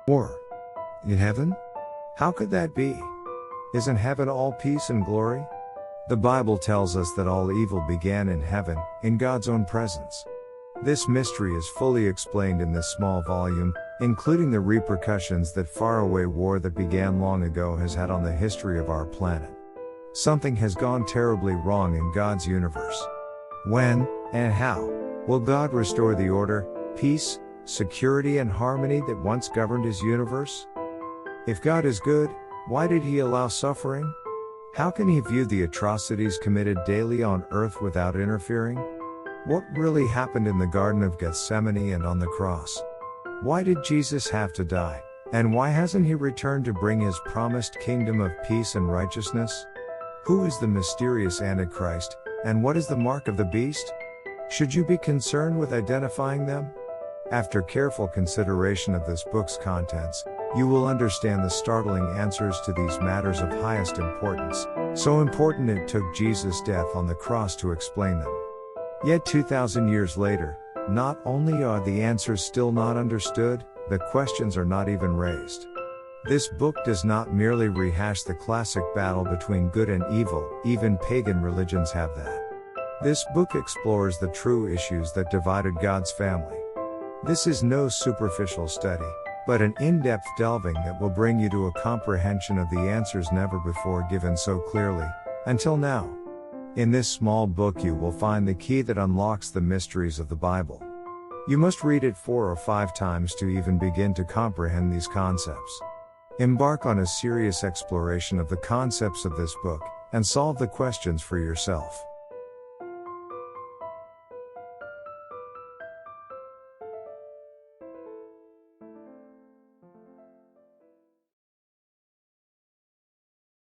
Or, in heaven? How could that be? Isn't heaven all peace and glory? The Bible tells us that all evil began in heaven, in God's own presence. This mystery is fully explained in this small volume, including the repercussions that faraway war that began long ago has had on the history of our planet. Something has gone terribly wrong in God's universe. When, and how, will God restore the order, peace, security and harmony that once governed His universe? If God is good, why did He allow suffering? How can He view the atrocities committed daily on earth without interfering? What really happened in the Garden of Gethsemane and on the cross? Why did Jesus have to die? And why hasn't He returned to bring His promised kingdom of peace and righteousness? Who is the mysterious Antichrist, and what is the mark of the beast? Should you be concerned with identifying them? After careful consideration of this book's contents, you will understand the startling answers to these matters of highest importance, so important it took Jesus' death on the cross to explain them. Yet 2,000 years later, not only are the answers still not understood, the questions are not even raised. This book does not merely rehash the classic battle between good and evil, even pagan religions have that. This book explores the true issues that divided God's family. This is no superficial study, but an in-depth delving that will bring you to a comprehension of the answers never before given so clearly, until now. In this small book you will find the key that unlocks the mysteries of the Bible. You must read it 4 or 5 times to even begin to comprehend these concepts. Embark on a serious exploration of the concepts of this book, and solve the questions for yourself.